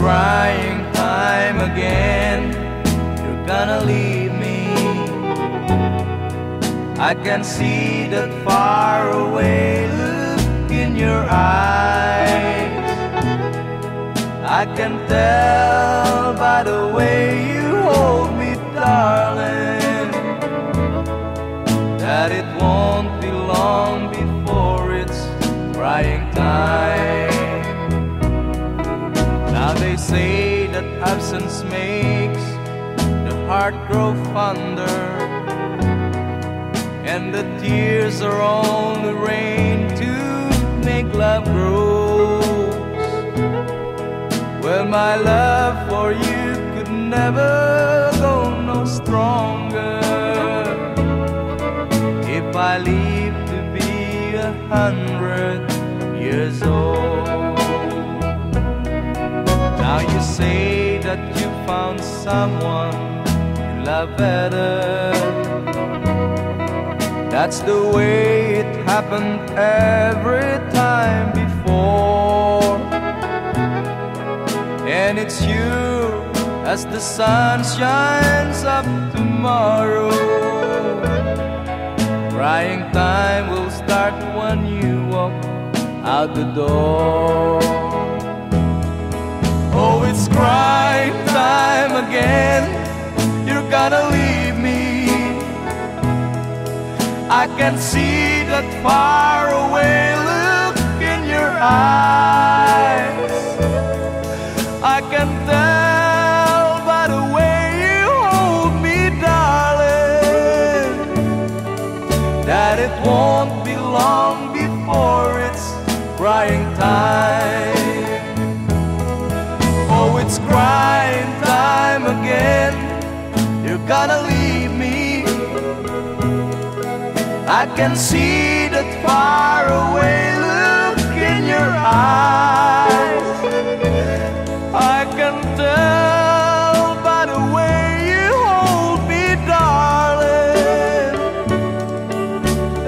crying time again. You're gonna leave me. I can see that far away look in your eyes. I can tell by the way you hold me, darling, that it won't be long before it's crying time. Now they say that absence makes the heart grow fonder, and the tears are only rain to make love grows. Well, my love for you could never go no stronger if I live to be 100 years old. Now you say that you found someone you love better. That's the way it happened every time before. And it's you as the sun shines up tomorrow. Crying time will start when you walk out the door. Oh, it's crying time again. You're gonna leave me. I can see that far away look in your eyes. I can tell by the way you hold me, darling, that it won't be long before it's crying time. Oh, it's crying time again. You're gonna leave me. I can see that far away look in your eyes. I can tell by the way you hold me, darling,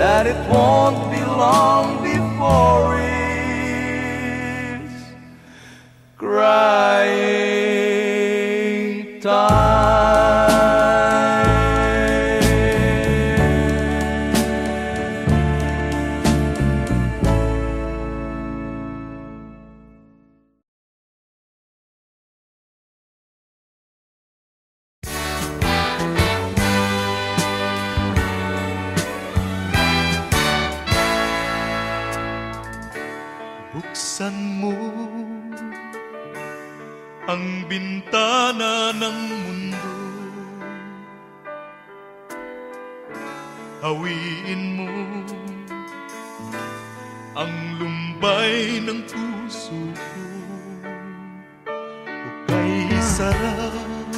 that it won't be long before it's crying time. Buksan mo ang bintana ng mundo, hawiin mo ang lumbay ng puso ko. Hukay sarap,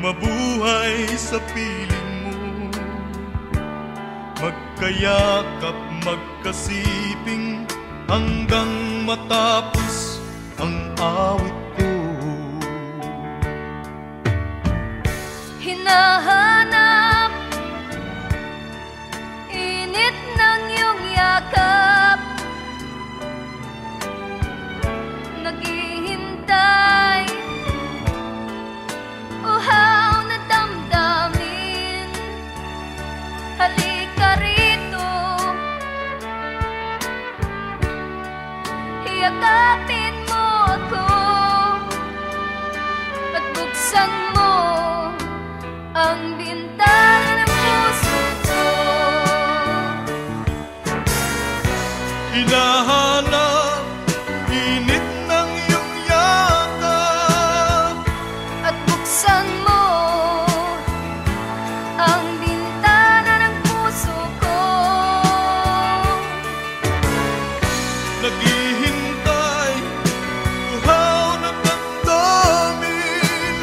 mabuhay sa piling mo, magkayakap, magkasiping hanggang matapos ang awit ko. Hinahanap init ng iyong yakap, naghihintay uhaw na damdamin. Halika rito, yakapin mo ako at buksan mo ang bintana ng puso ko. Hinahanap init ng iyong yakap At buksan mo ang bintana ng puso ko. naghihintay, uhaw na damdamin.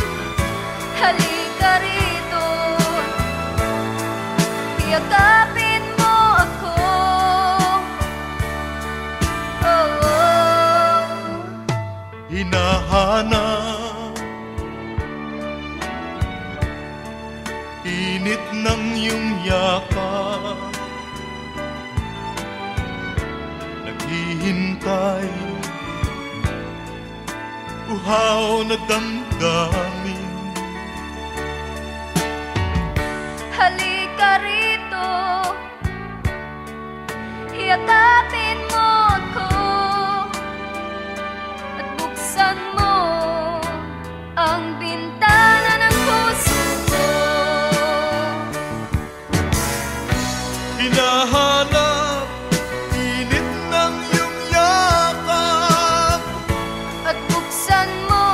Halika rito, yakapin mo ako. Oh, oh. Hinahanap init ng iyong yakap, naghihintay naghihintay, uhaw na damdamin. Halika rito, yakapin mo ako at buksan mo ang bintana ng puso ko. Hinahanap init ng iyong yakap At buksan mo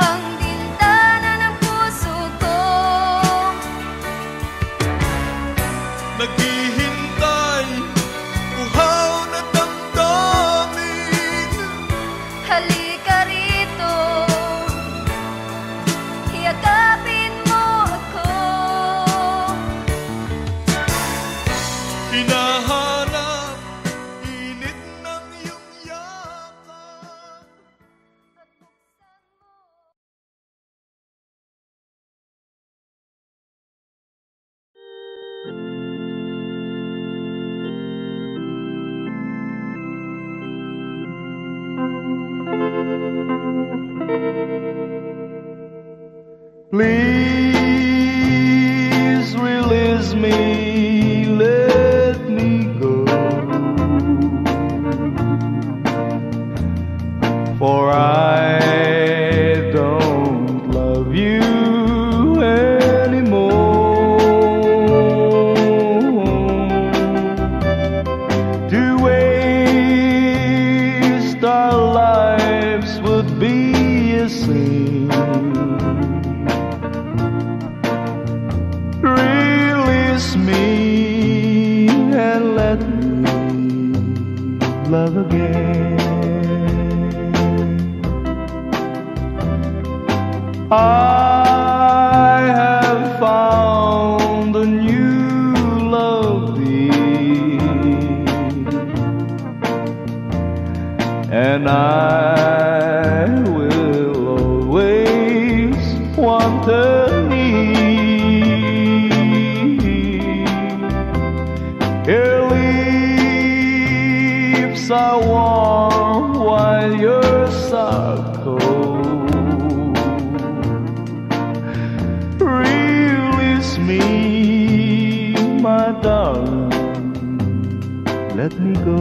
ang bintana ng puso ko. naghihintay, uhaw na damdamin. Halika rito, yakapin mo ako. Hinahanap init ng iyong yakap. At buksan mo. Please release me, let me go, for I don't love you anymore. To waste our lives would be a sin. Release me and let me love again. I have found a new love deep, and I will always want her near. Your lips are warm while yours are cold. Release me, my darling, let me go.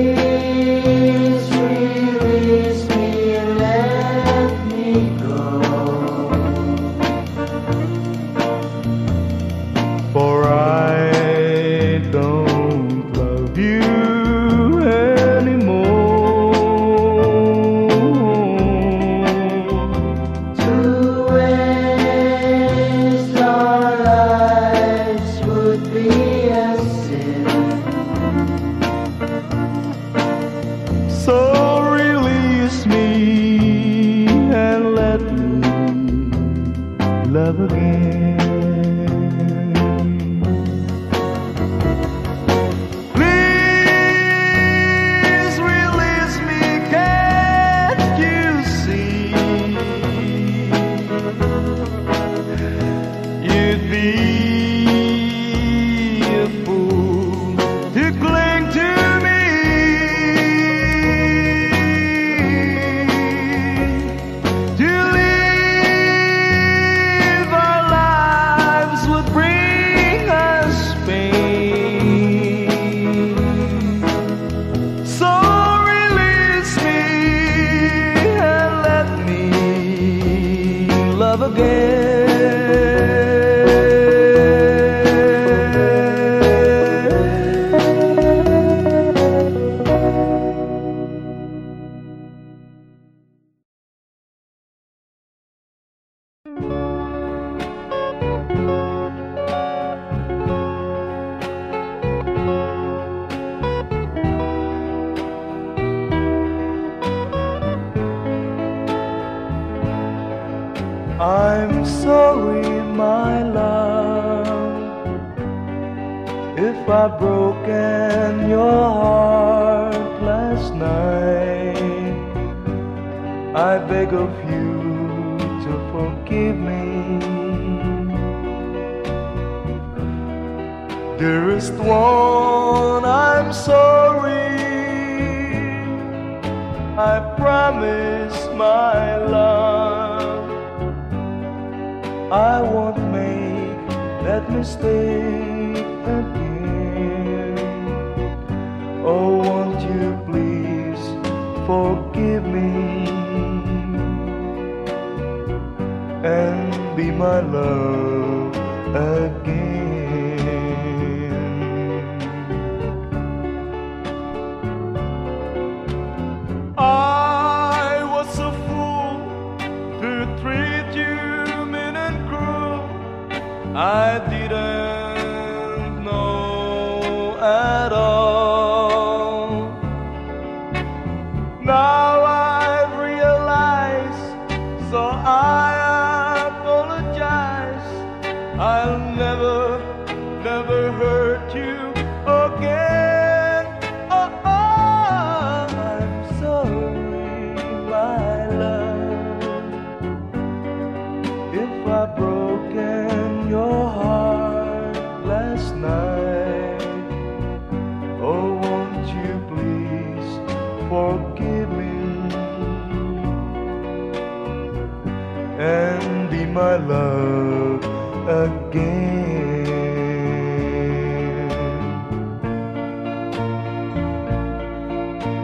Please release me, let me go, for I don't love you anymore. To waste our lives would be a sin. So release me and let me love again. Please release me, can't you see? You'd be a fool to cling to me. To live our lives would bring us pain. So release me and let me love I'm sorry, my love, if I've broken your heart last night. I beg of you to forgive me. Dearest one, I'm sorry. I promise my love I won't make that mistake again. Oh, won't you please forgive me and be my love again. I was a fool to treat you mean and cruel. I didn't know at all. Now I realize, so I apologize. I'll never hurt you again. Oh, I'm sorry, my love, if I've broken your heart last night. Oh, won't you please forgive me and be my love again.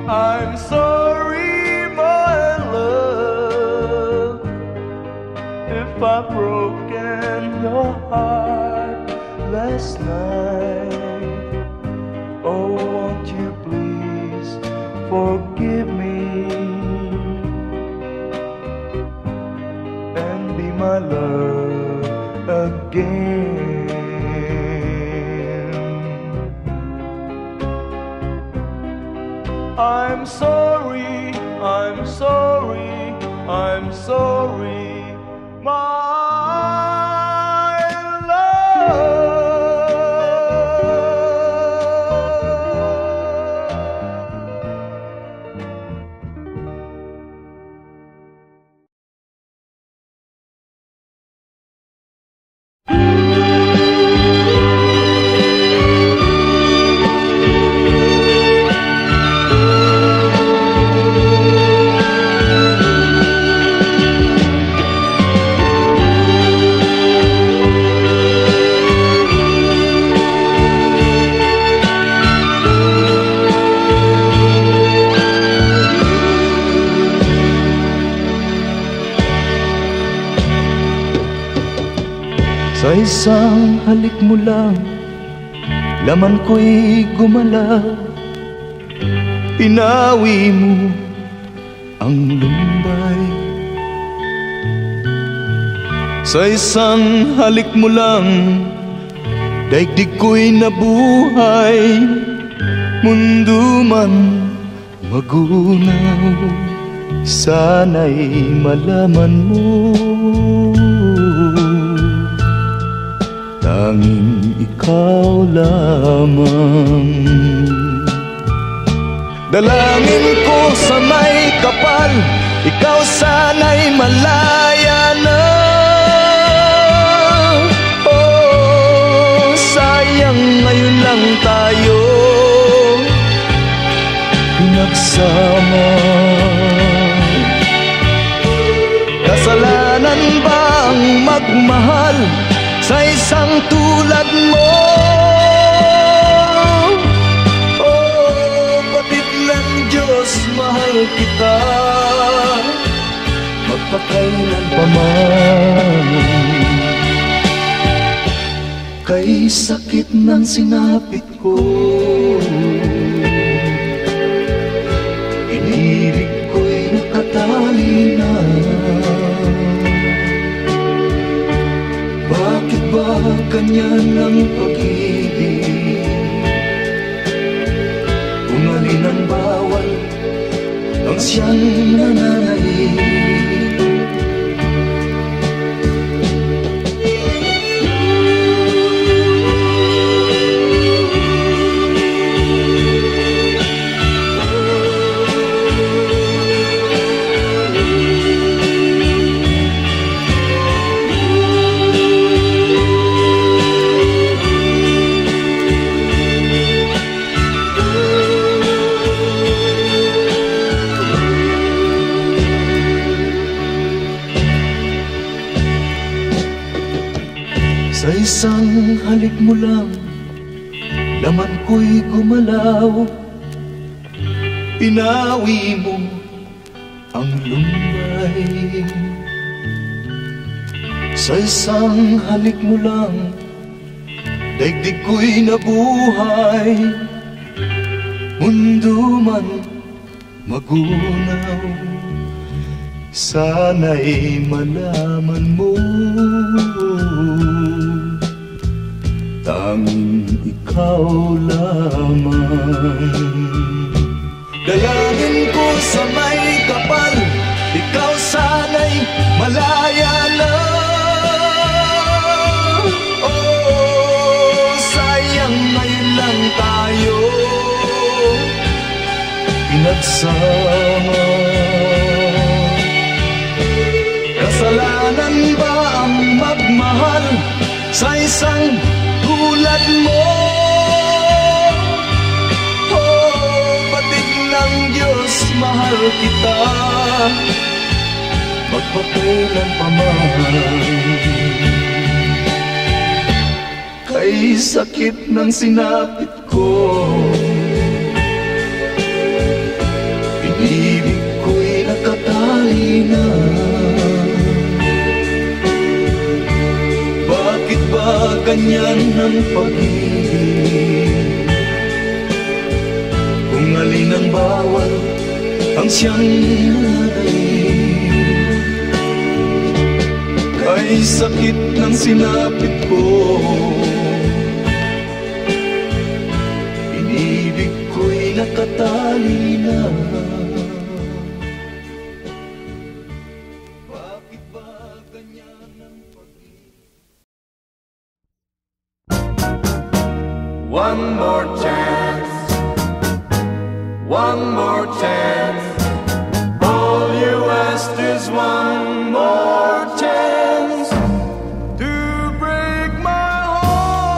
I'm sorry, my love, if I've broken your heart last night. Oh, won't you please forgive me and be my love again. I'm sorry, I'm sorry, I'm sorry, my love. Sa isang halik mo lang, laman ko'y gumalaw. Pinawi mo ang lumbay. Sa isang halik mo lang, daigdig ko'y nabuhay. Mundo man magunaw, sana'y malaman mo, tanging ikaw lamang. Dalangin ko sa may kapal, ikaw sana'y malaya na. Oh, sayang ngayon lang tayo pinagsama. Kasalanan ba ang magmahal sa isang tulad mo? Oh, batid ng Diyos, mahal kita magpakailan pa man. Kay sakit ng sinapit ko, inilig ko'y nakatali na. Bakit ba ganyan ang pag-ibig? Kung alin ang bawal, ang siyang nananaig. isang halik mo lang, laman ko'y gumalaw. Pinawi mo ang lumbay. Sa isang halik mo lang, daigdig ko'y nabuhay. Mundo man magunaw, sana'y malaman mo, tanging ikaw lamang. Dalangin ko sa may kapal, ikaw sana'y malaya na. Oh, sayang ngayon lang tayo pinagsama. Kasalanan ba ang magmahal sa isang tulad mo? Oh, batik ng Diyos, mahal kita, magpakailan pa man. Kay sakit ng sinapit ko, pag-ibig ko'y nakatali na. Bakit ba ganyan ang pag-ibig? Kung alin ang bawal ang siyang nanay. Kay sakit ng sinapit ko, inibig ko'y nakatali na. Bakit ba ganyan ang pag-ibig? One more chance, one more chance. All you asked is one more chance to break my heart.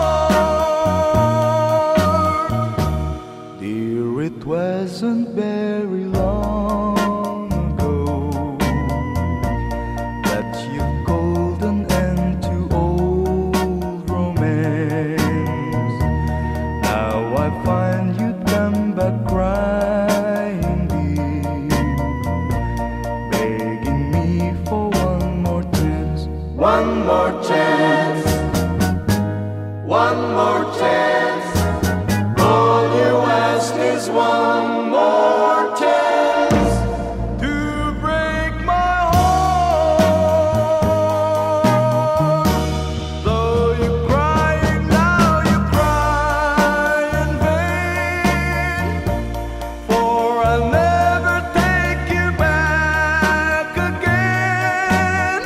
Dear, it wasn't very long ago that you called an end to old romance. Now I find you come back crying deep, begging me for one more chance. One more chance, one more chance. All you ask is one more chance to break my heart. Though you're crying now, you cry in vain, for I'll never take you back again.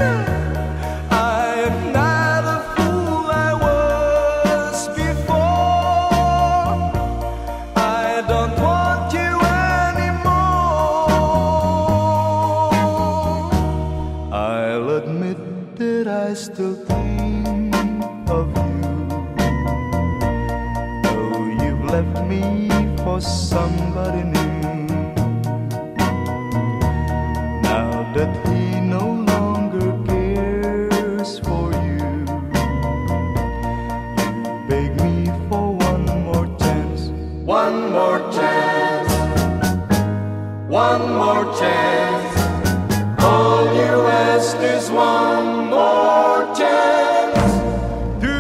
I am not a fool I was before. I don't want you anymore. I'll admit that I still think of you, though you've left me for somebody new. Now that he no longer cares for you, you beg me for one more chance. One more chance, one more chance. All you ask is one more chance to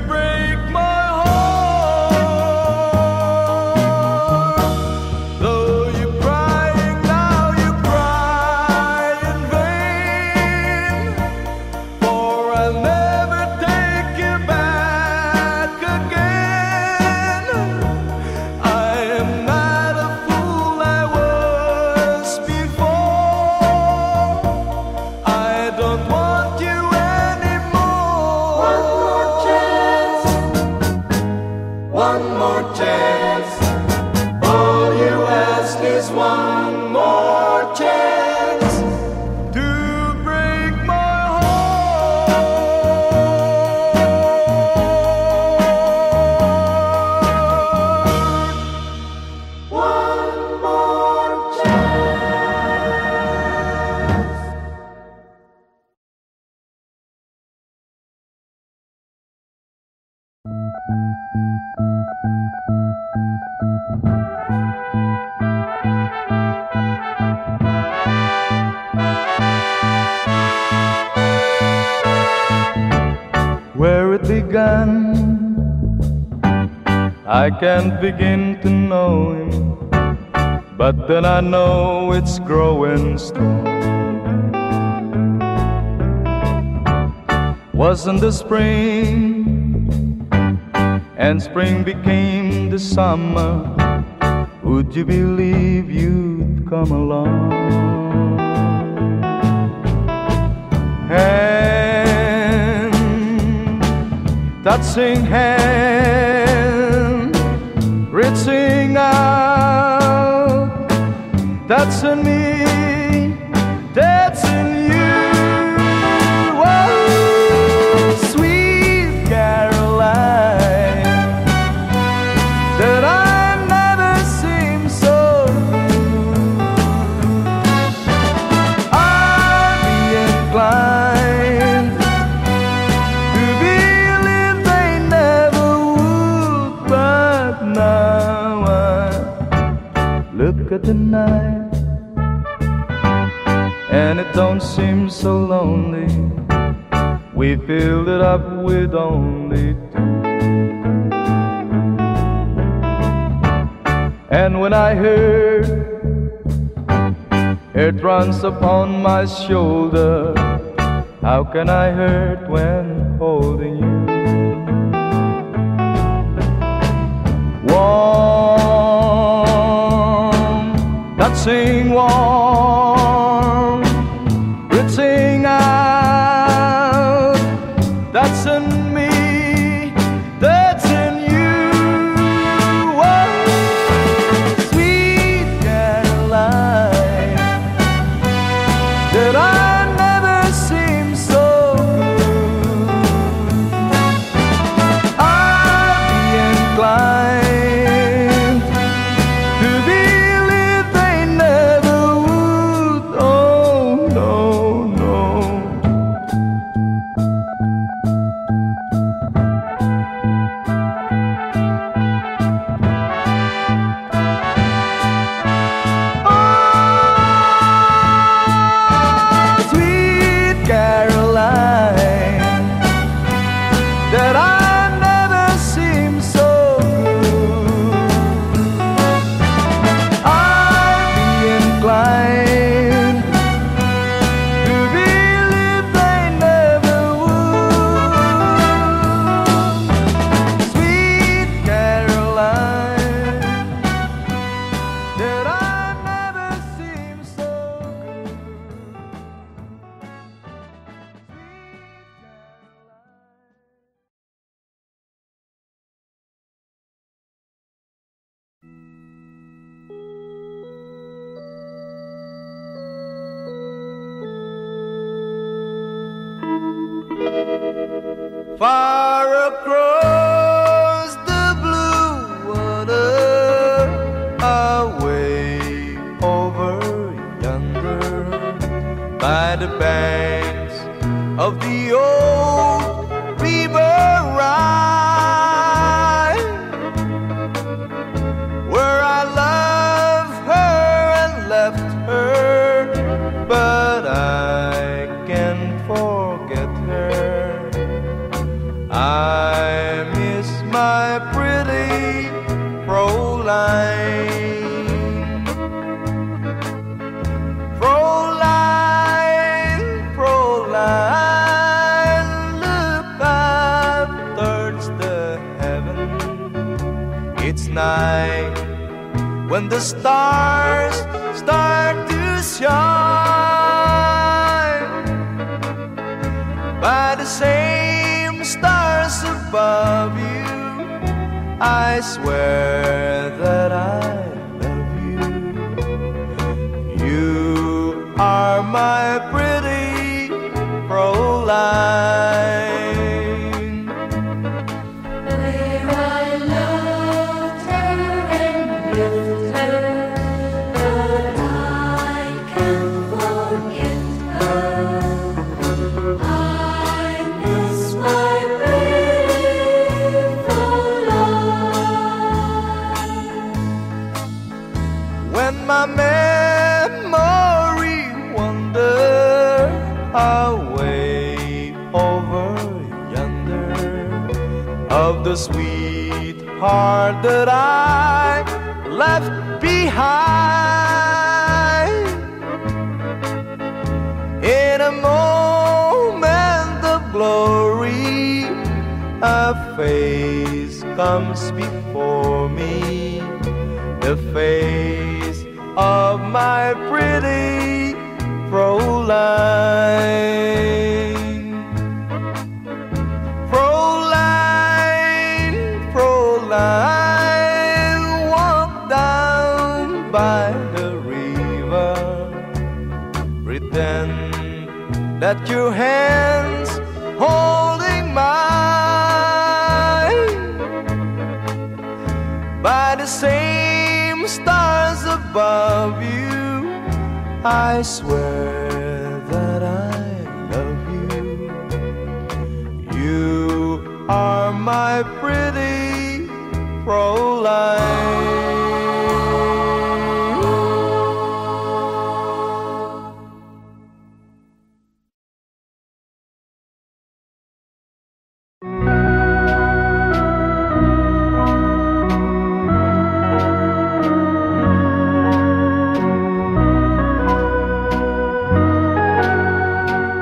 break my heart. Though you're crying now, you cry in vain, for I'll never take you back again. I am not a fool I was before. I can't begin to know him, but then I know it's growing strong. Wasn't the spring, and spring became the summer, would you believe you'd come along? Hand, touching hand, reaching out, touching me, touching you. Oh, sweet Caroline, that I've never seen so good. I'd be inclined to believe they never would, but now I look at the night and it don't seem so lonely. We filled it up with only two. And when I heard it runs upon my shoulder, how can I hurt when holding you? Warm, touching warm, reaching out, touching me, touching you. Oh, sweet Caroline, that I never seem so good. I'd be inclined to believe they never would. Oh, no, no. Oh, sweet Caroline, that I never seem so good. I'd be inclined to believe they never would. Sweet Caroline, that I never seem so good. Far across the blue water, away over yonder, by the banks of the old river Rhine, where I loved her and left her, but I can't forget her. I miss my pretty Fräulein. Fräulein, Fräulein, look up towards the heaven. It's night when the stars start to shine. By the same stars above you, I swear that I love you. You are my pretty Fräulein. Where I loved her and lived her, but I can't forget her. I miss my pretty Fräulein. When my memory wanders away over yonder, of the sweet heart that I left behind. In a moment of glory, a face comes before me, the face of my pretty Fräulein. Fräulein, Fräulein, walk down by the river, pretend that your hands holding mine. By the same stars above you, I swear that I love you. You are my pretty Fräulein.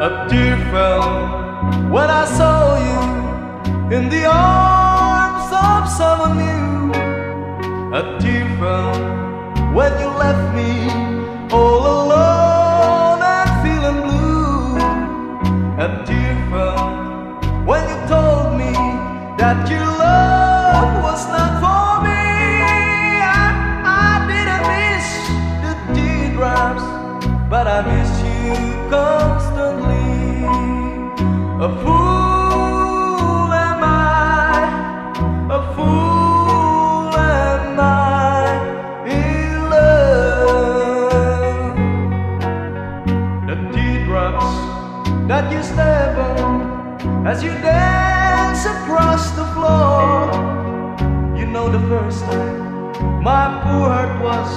A tear fell when I saw you in the arms of someone new. A tear fell when you left me all alone and feeling blue. A tear fell when you told me that your love was not for me. I didn't miss the teardrops, but I miss you constantly. A fool am I, a fool am I in love. The teardrops that you step on as you dance across the floor. You know the first time my poor heart was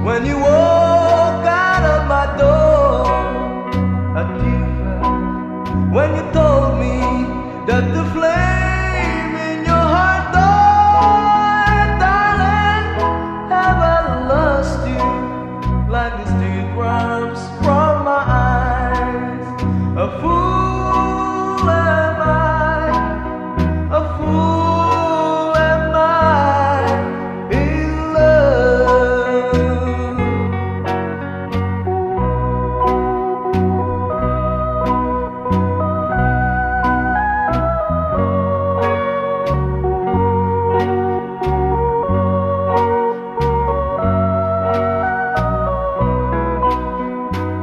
when you walk out of my door. A tear fell when you told me that the flame in your heart died. Darling, have I lost you like these teardrops from my eyes? A fool am I, a fool am I in love.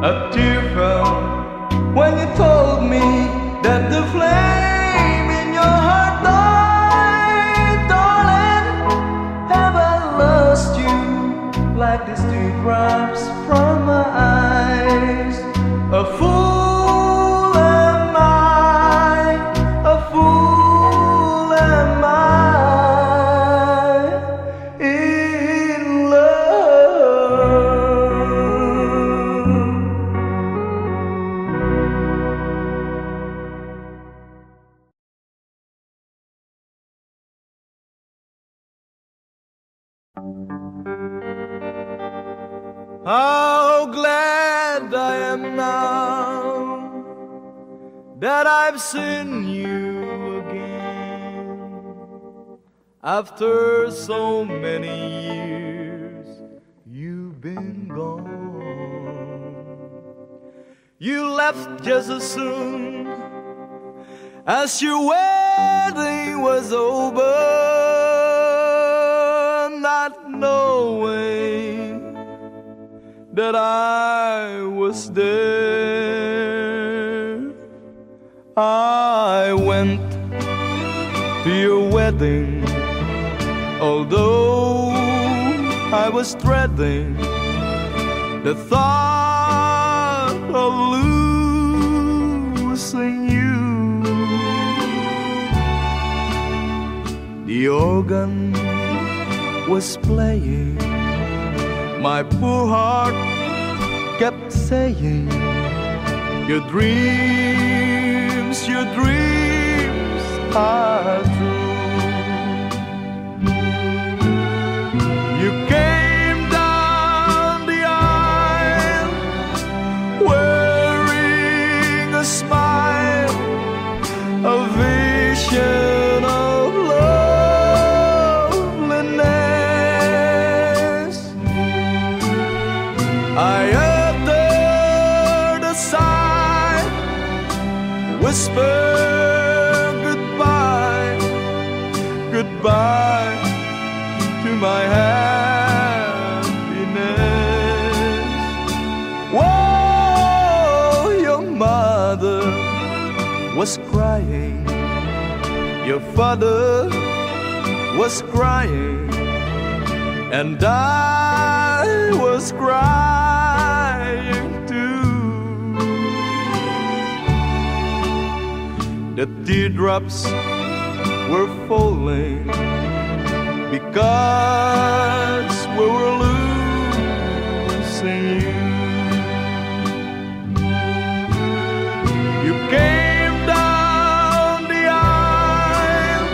A tear fell when you told me that the flame in your heart died. Darling, have I lost you like these teardrops from my eyes? A fool am I, a fool am I in love. How glad I am now that I've seen you again. After so many years, you've been gone. You left just as soon as your wedding was over, not knowing that I was there. I went to your wedding, although I was dreading the thought of losing you. The organ was playing, my poor heart kept saying, your dreams are true. whisper goodbye, goodbye to my happiness. Whoa, your mother was crying, your father was crying, and I was crying too. The teardrops were falling because we were losing you. You came down the aisle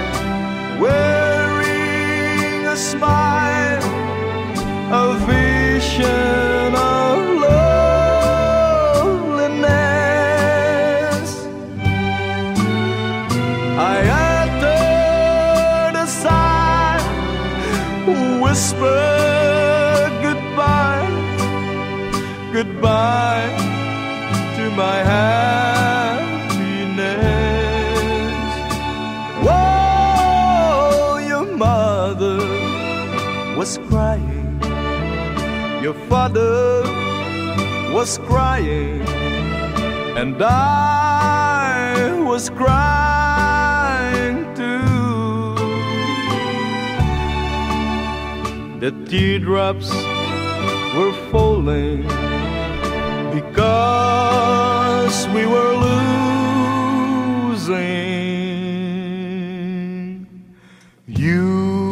wearing a smile, a vision of loneliness. I uttered a sigh, whispered goodbye, goodbye to my happiness. Whoa, your mother was crying, your father was crying, and I was crying too. The teardrops were falling because we were losing you.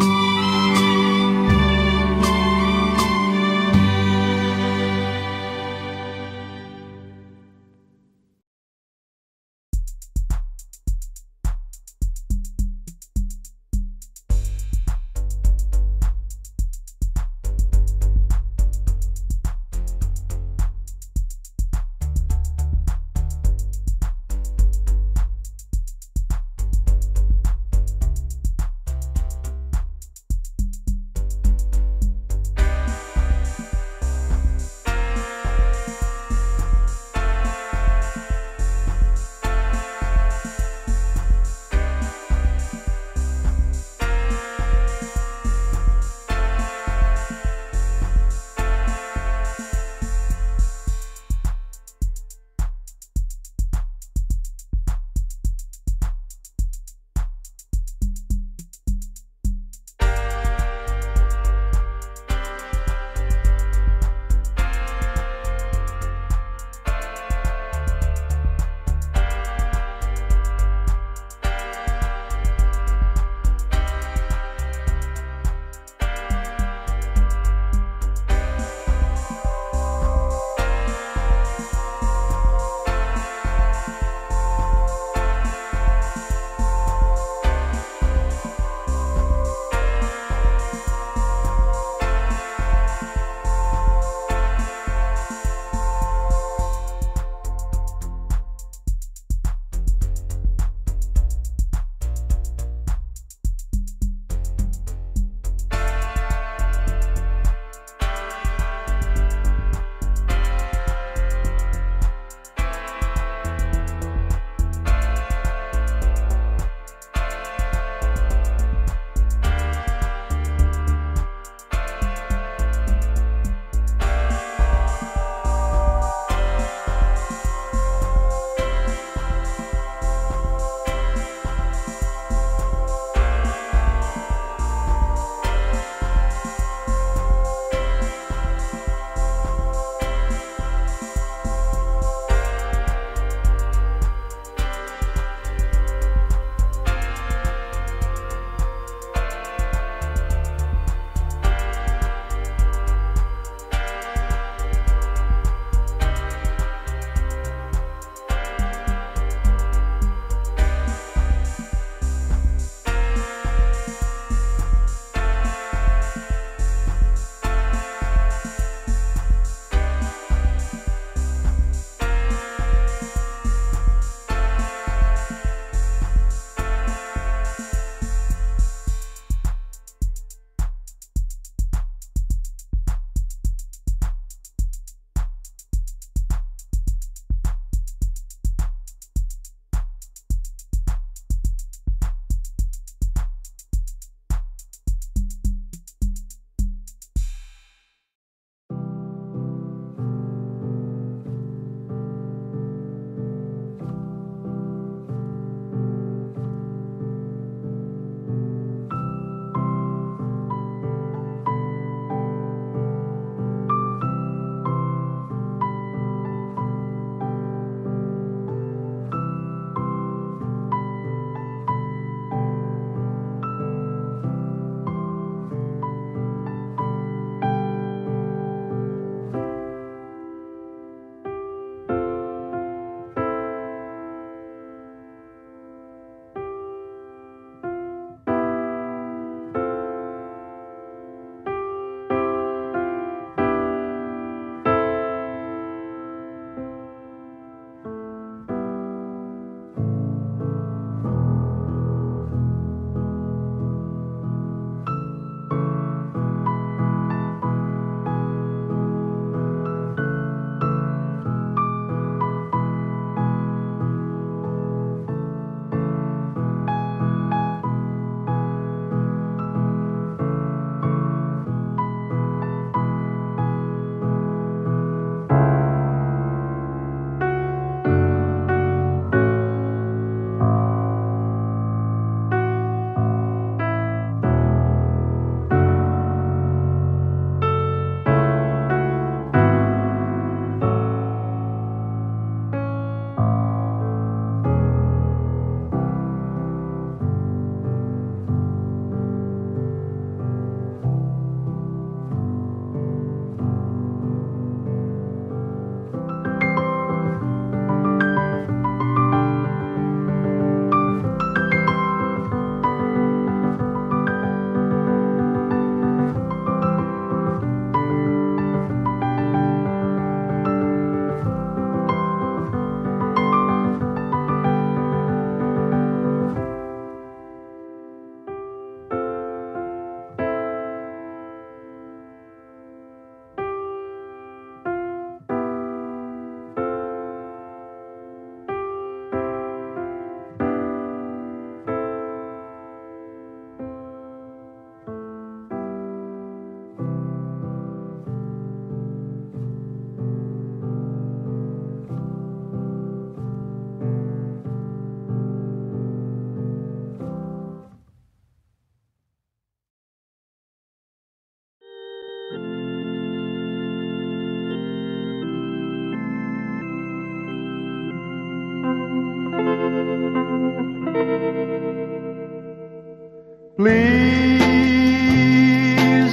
Please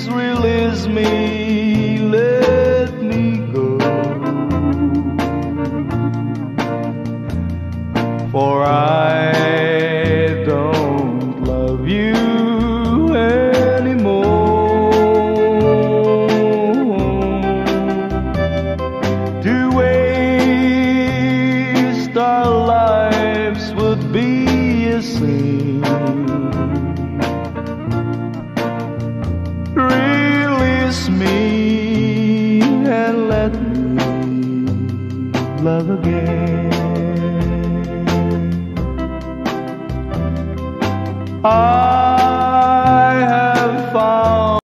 release me, let me go, for I don't love you anymore. To waste our lives would be a sin. Release me and let me love again.